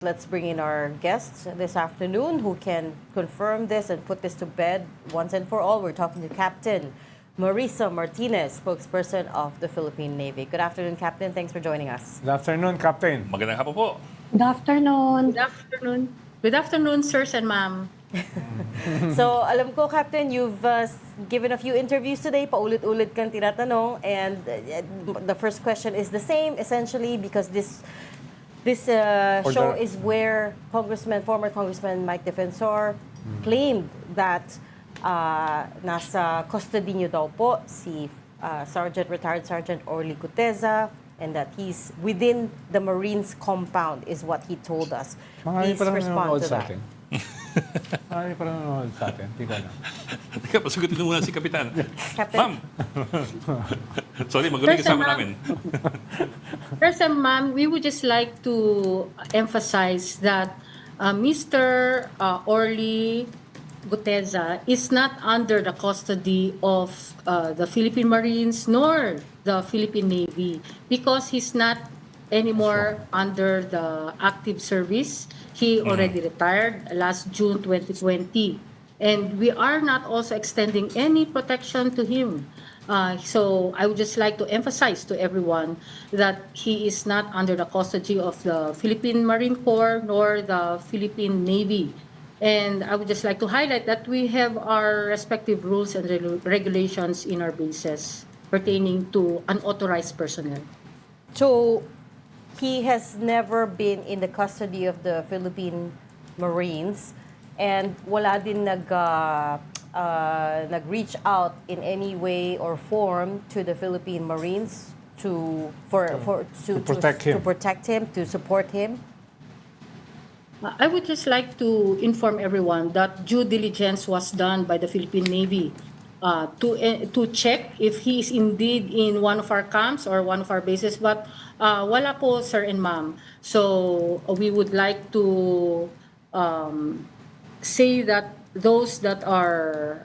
Let's bring in our guests this afternoon who can confirm this and put this to bed once and for all. We're talking to Captain Marissa Martinez, spokesperson of the Philippine Navy. Good afternoon, Captain. Thanks for joining us. Good afternoon, Captain. Magandang hapon po. Good afternoon. Good afternoon. Good afternoon, sirs and ma'am. So, alam ko, Captain, you've given a few interviews today. Paulit-ulit kang tinatanong. And the first question is the same, essentially, because this show is where former Congressman Mike Defensor claimed that nasa custody niyo daw po si retired Sergeant Orly Guteza, and that he's within the Marines compound is what he told us. Marami Please pa lang respond nanonood to sa that. atin. Marami pa lang nanonood sa atin. Hindi ko alam. Teka, pasugutin mo muna si Kapitan. Captain? Ma'am! Sorry, magulo yung kasama namin. Sirs and ma'am, we would just like to emphasize that Mr. Orly Guteza is not under the custody of the Philippine Marines nor the Philippine Navy because he's not anymore under the active service. He already retired last June 2020. And we are not also extending any protection to him. So I would just like to emphasize to everyone that he is not under the custody of the Philippine Marine Corps nor the Philippine Navy. And I would just like to highlight that we have our respective rules and regulations in our bases pertaining to unauthorized personnel. So, he has never been in the custody of the Philippine Marines, and wala din nag-reach out in any way or form to the Philippine Marines to protect him, to support him. I would just like to inform everyone that due diligence was done by the Philippine Navy to check if he is indeed in one of our camps or one of our bases, but wala po, sir and ma'am. So we would like to say that those that are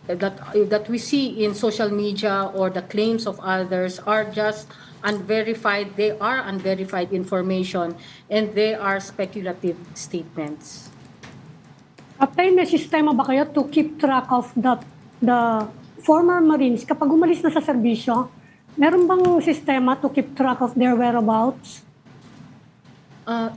that we see in social media or the claims of others are just unverified. They are unverified information and they are speculative statements. Captain, may sistema ba kayo to keep track of the former Marines kapag umalis na sa serbisyo? Meron bang sistema to keep track of their whereabouts?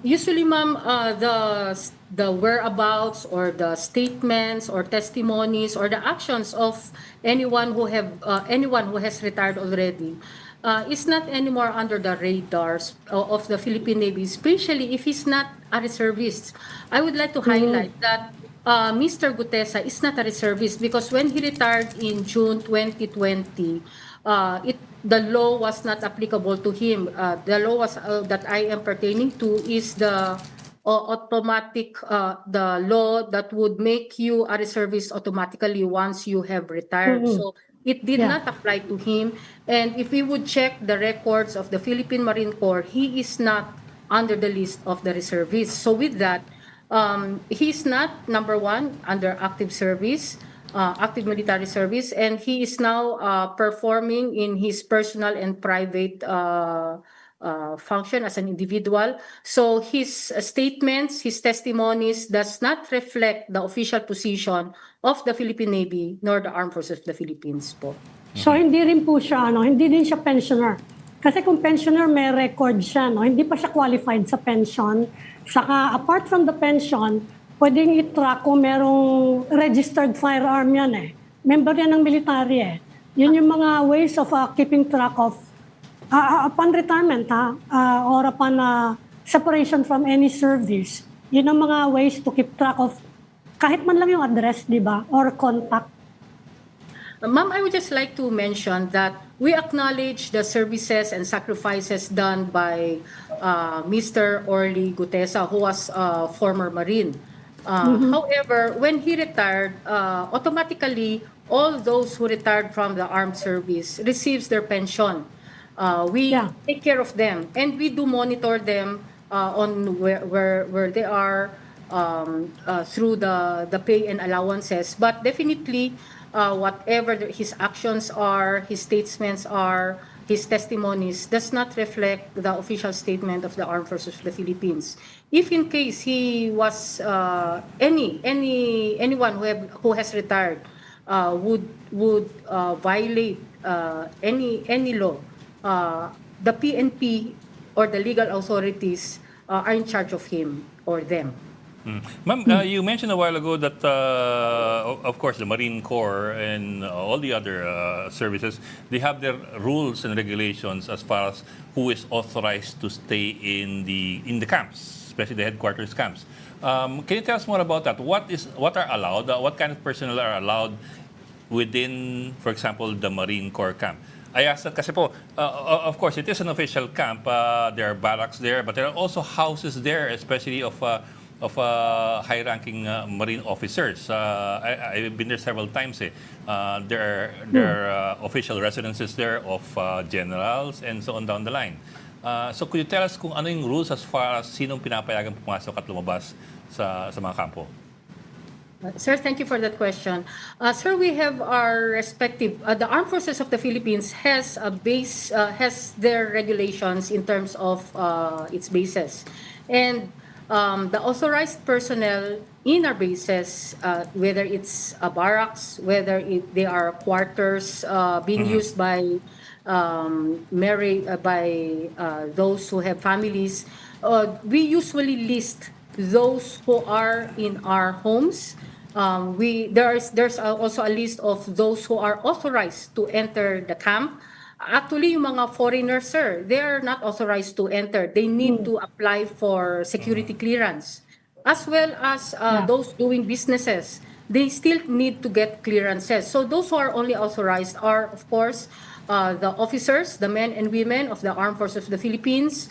Usually, ma'am, the whereabouts or the statements or testimonies or the actions of anyone who has retired already is not anymore under the radars of the Philippine Navy, especially if he's not a reservist. I would like to highlight that Mr. Guteza is not a reservist because when he retired in June 2020, the law was not applicable to him. The law that I am pertaining to is the automatic, the law that would make you a reservist automatically once you have retired. So it did not apply to him. And if we would check the records of the Philippine Marine Corps, he is not under the list of the reservists. So with that, he's not, number one, under active service, active military service, and he is now performing in his personal and private function as an individual. So his statements, his testimonies does not reflect the official position of the Philippine Navy nor the Armed Forces of the Philippines po. So hindi rin po siya, hindi din siya pensioner. Kasi kung pensioner, may record siya, hindi pa siya qualified sa pension. Saka apart from the pension, pwedeng i-track kung merong registered firearm yan Member yan ng military Yun yung mga ways of keeping track of upon retirement or upon separation from any service. Yun ang mga ways to keep track of kahit man lang yung address, di ba? Or contact. Ma'am, I would just like to mention that we acknowledge the services and sacrifices done by Mr. Orly Guteza, who was a former Marine. However, when he retired, automatically, all those who retired from the armed service receives their pension. We take care of them, and we do monitor them on where they are through the pay and allowances. But definitely, whatever his actions are, his statements are, his testimonies does not reflect the official statement of the Armed Forces of the Philippines. If in case he was anyone who has retired would violate any law, the PNP or the legal authorities are in charge of him or them. Ma'am, you mentioned a while ago that, of course, the Marine Corps and all the other services, they have their rules and regulations as far as who is authorized to stay in the camps, especially the headquarters camps. Can you tell us more about that? What are allowed? What kind of personnel are allowed within, for example, the Marine Corps camp? I asked that kasi po, of course, it is an official camp. There are barracks there, but there are also houses there, especially of high-ranking Marine officers. I've been there several times. There are official residences there of generals and so on down the line. So could you tell us kung ano yung rules as far as sinong pinapayagan pumasok at lumabas sa mga kampo? Sir, thank you for that question. Sir, we have our respective, the Armed Forces of the Philippines has a base, has their regulations in terms of its bases. And the authorized personnel in our bases, whether it's a barracks, whether they are quarters being used by those who have families, we usually list those who are in our homes. There's also a list of those who are authorized to enter the camp. Actually, yung mga foreigners, sir, they are not authorized to enter. They need to apply for security clearance. As well as those doing businesses, they still need to get clearances. So those who are only authorized are, of course, the officers, the men and women of the Armed Forces of the Philippines,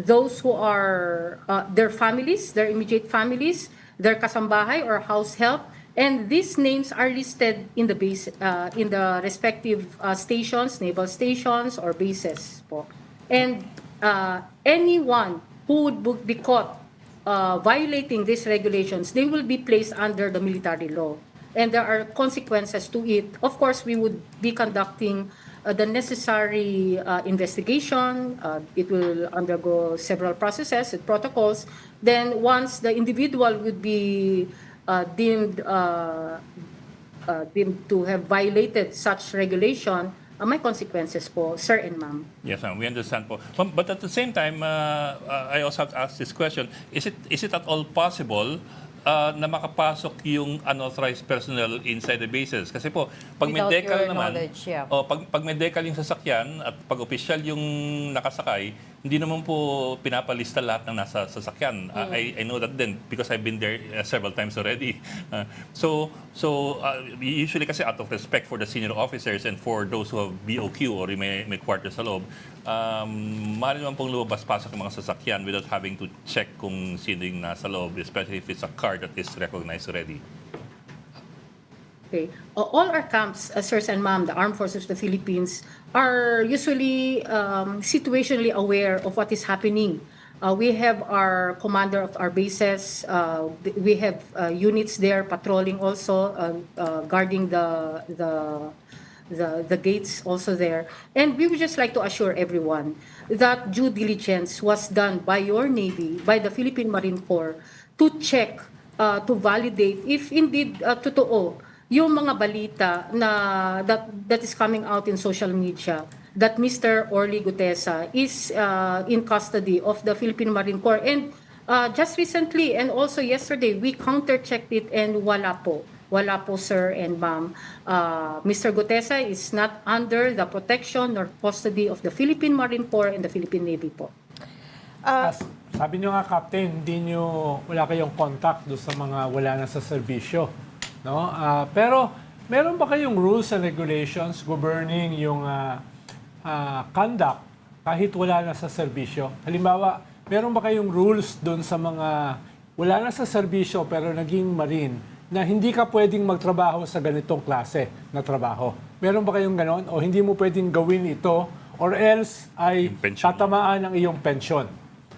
those who are their families, their immediate families, their kasambahay or house help, and these names are listed in the base, in the respective stations, naval stations or bases po. And anyone who would be caught violating these regulations, they will be placed under the military law, and there are consequences to it. Of course, we would be conducting the necessary investigation. It will undergo several processes and protocols. Then once the individual would be deemed to have violated such regulation, may consequences po, sir and ma'am. Yes, ma'am. We understand po. But at the same time, I also have to ask this question. Is it at all possible na makapasok yung unauthorized personnel inside the bases? Kasi po, pag may Without decal your naman, knowledge, yeah. pag may decal yung sasakyan at pag official yung nakasakay, hindi naman po pinapalista lahat ng nasa sasakyan. I know that then because I've been there several times already. So usually kasi out of respect for the senior officers and for those who have BOQ or may quarters sa loob, maaari naman pong lumabas-pasok yung mga sasakyan without having to check kung sino yung nasa loob, especially if it's a car that is recognized already. Okay. All our camps, sirs and ma'am, the Armed Forces of the Philippines are usually situationally aware of what is happening. We have our commander of our bases. We have units there patrolling also, guarding the gates also there. And we would just like to assure everyone that due diligence was done by your Navy, by the Philippine Marine Corps, to check, to validate if indeed totoo yung mga balita na that is coming out in social media that Mr. Orly Guteza is in custody of the Philippine Marine Corps. And just recently and also yesterday, we counter-checked it and wala po. Wala po, sir and ma'am. Mr. Guteza is not under the protection or custody of the Philippine Marine Corps and the Philippine Navy po. Sabi nyo nga, Captain, wala kayong contact doon sa mga wala na sa serbisyo. No? Pero meron ba kayong rules and regulations governing yung conduct kahit wala na sa serbisyo? Halimbawa, meron ba kayong rules doon sa mga wala na sa serbisyo pero naging marine na hindi ka pwedeng magtrabaho sa ganitong klase na trabaho? Meron ba kayong ganon? O hindi mo pwedeng gawin ito or else ay tatamaan ang iyong pensyon?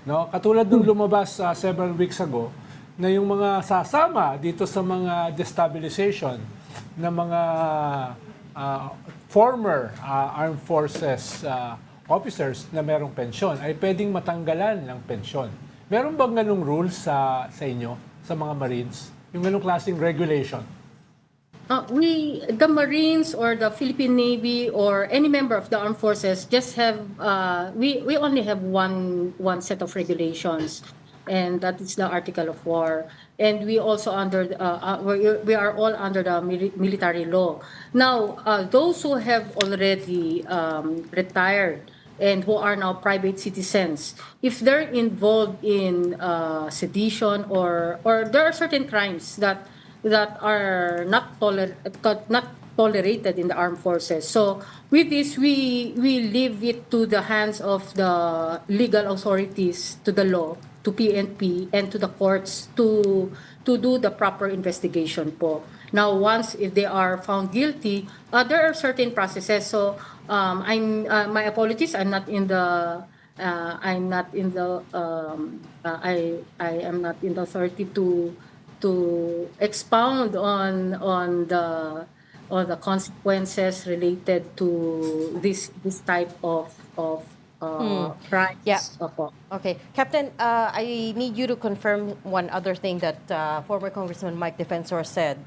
No? Katulad nung lumabas several weeks ago, na yung mga sasama dito sa mga destabilization ng mga former armed forces officers na merong pensyon ay pwedeng matanggalan ng pensyon. Meron bang ganung rules sa inyo, sa mga Marines? Yung ganung klaseng regulation? The Marines or the Philippine Navy or any member of the armed forces just have, we only have one set of regulations, and that is the Article of War. And we also we are all under the military law. Now, those who have already retired and who are now private citizens, if they're involved in sedition or there are certain crimes that are not tolerated in the armed forces. So with this, we leave it to the hands of the legal authorities, to the law, to PNP, and to the courts to do the proper investigation po. Now, once if they are found guilty, there are certain processes. So my apologies, I am not in the authority to expound on the consequences related to this type of crimes. Yeah. Opo. Okay. Captain, I need you to confirm one other thing that former Congressman Mike Defensor said.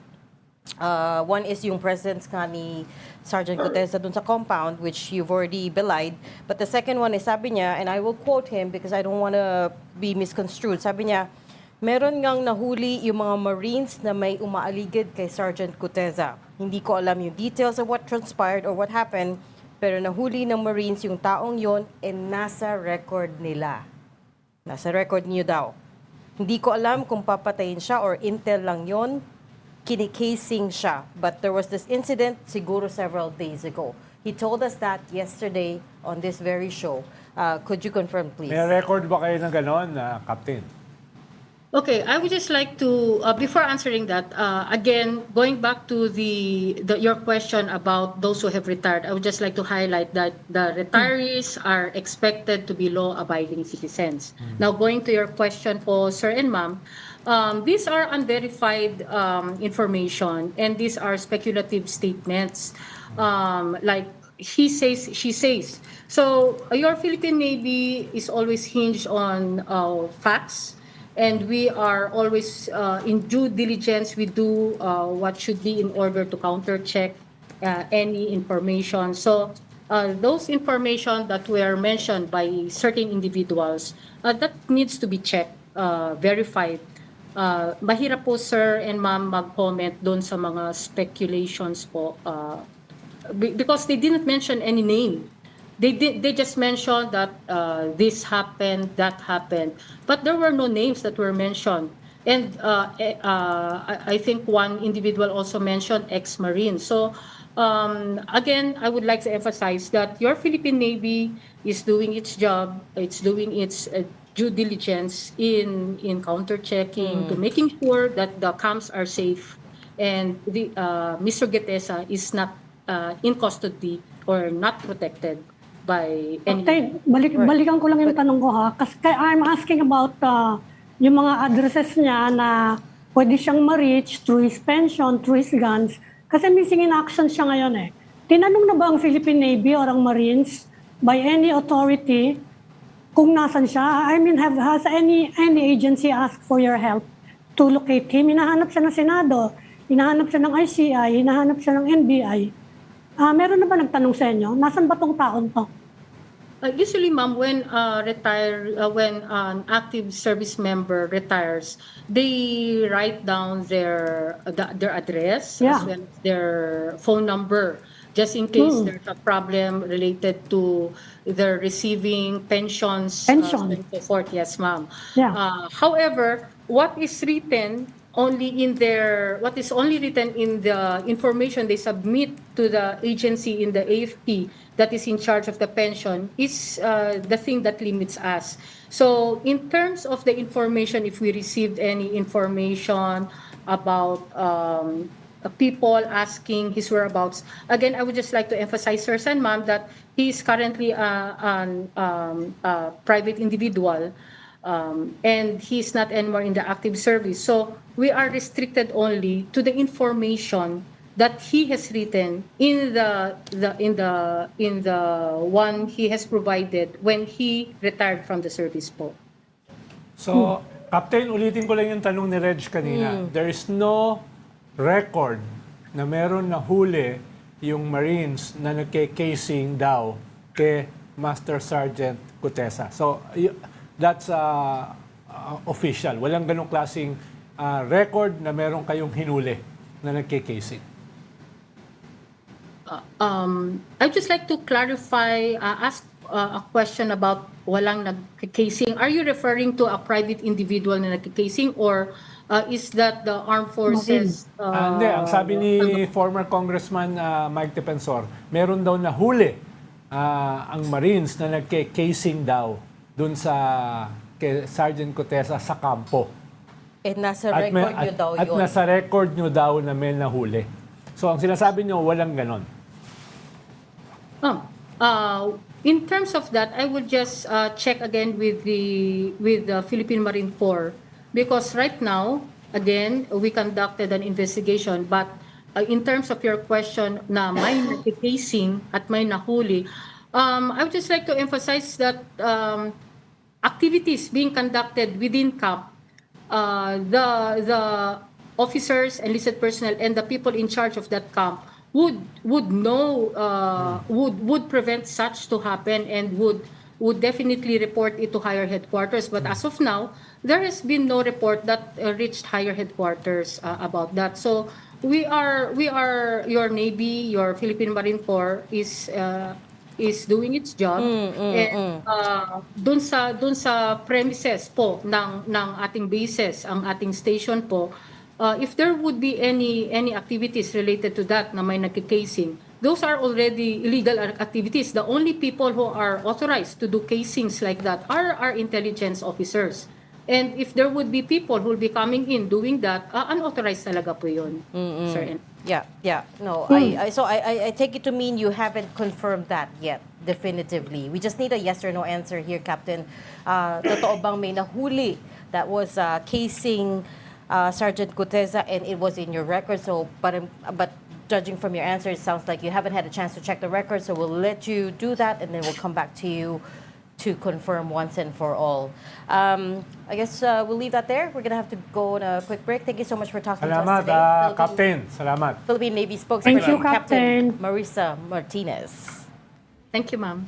One is yung presence nga ni Sergeant Guteza dun sa compound, which you've already belied. But the second one is, sabi niya, and I will quote him because I don't want to be misconstrued, sabi niya, meron ngang nahuli yung mga Marines na may umaaligid kay Sergeant Guteza. Hindi ko alam yung details of what transpired or what happened, pero nahuli ng Marines yung taong yon and nasa record nila. Nasa record niyo daw. Hindi ko alam kung papatayin siya or intel lang yon, kinikasing siya. But there was this incident siguro several days ago. He told us that yesterday on this very show. Could you confirm, please? May record ba kayo ng ganon, Captain? Okay, I would just like to, before answering that, again, going back to your question about those who have retired, I would just like to highlight that the retirees are expected to be law-abiding citizens. Now, going to your question po, sir and ma'am, these are unverified information, and these are speculative statements, like he says, she says. So, your Philippine Navy is always hinged on facts. And we are always in due diligence. We do what should be in order to counter-check any information. So those information that were mentioned by certain individuals, that needs to be checked, verified. Mahirap po, sir and ma'am, mag-comment doon sa mga speculations po. Because they didn't mention any name. They just mentioned that this happened, that happened, but there were no names that were mentioned. And I think one individual also mentioned ex-Marine. So again, I would like to emphasize that your Philippine Navy is doing its job. It's doing its due diligence in counter-checking, to making sure that the camps are safe, and Mr. Guteza is not in custody or not protected by any... Okay, balikan ko lang yung tanong ko ha. Kasi I'm asking about yung mga addresses niya na pwede siyang ma-reach through his pension, through his guns. Kasi missing in action siya ngayon eh. Tinanong na ba ang Philippine Navy or ang Marines by any authority kung nasan siya? I mean, has any agency asked for your help to locate him? Hinahanap siya ng Senado, hinahanap siya ng ICI, hinahanap siya ng NBI. Meron na ba nagtanong sa inyo? Nasaan ba tong taon to? Usually, ma'am, when when an active service member retires, they write down their address, as well as their phone number, just in case there's a problem related to their receiving pensions, and so forth. Yes, ma'am. Yeah. However, what is only written in the information they submit to the agency in the AFP that is in charge of the pension is the thing that limits us. So in terms of the information, if we received any information about people asking his whereabouts, again, I would just like to emphasize, sir and ma'am, that he is currently a private individual. And he's not anymore in the active service. So we are restricted only to the information that he has written in the one he has provided when he retired from the service po. So, Captain, ulitin ko lang yung tanong ni Reg kanina. There is no record na meron na huli yung Marines na nagke-casing daw kay Master Sergeant Guteza. So, that's official. Walang ganong klaseng record na meron kayong hinuli na nagke-casing. I'd just like to clarify, ask a question about walang nagka-casing. Are you referring to a private individual na nagka-casing, or is that the armed forces? Hindi, ang sabi ni former Congressman Mike Defensor, meron daw nahuli ang Marines na nagke-casing daw dun sa kay Sergeant Guteza sa kampo. Nasa record nyo daw At yun. nasa record nyo daw na may nahuli. So, ang sinasabi nyo, walang ganon. In terms of that, I would just check again with the Philippine Marine Corps, because right now, again, we conducted an investigation. But in terms of your question na may nakikasing at may nahuli, I would just like to emphasize that activities being conducted within camp, the officers, enlisted personnel, and the people in charge of that camp would know, would prevent such to happen, and would definitely report it to higher headquarters. But as of now, there has been no report that reached higher headquarters about that. So we are your Navy, your Philippine Marine Corps is doing its job, and dun sa premises po ng ating bases, ang ating station po, if there would be any activities related to that na may nagki-casing, those are already illegal activities. The only people who are authorized to do casings like that are our intelligence officers. And if there would be people who will be coming in doing that, unauthorized talaga po yun, sir. Yeah. No, I take it to mean you haven't confirmed that yet, definitively. We just need a yes or no answer here, Captain. Totoo bang may nahuli that was casing Sergeant Guteza, and it was in your record? So, but judging from your answer, it sounds like you haven't had a chance to check the record. So we'll let you do that, and then we'll come back to you to confirm once and for all. I guess we'll leave that there. We're gonna have to go on a quick break. Thank you so much for talking to us today. Captain. Salamat. Philippine Navy spokesperson, Thank you, Captain. Marissa Martinez. Thank you, ma'am.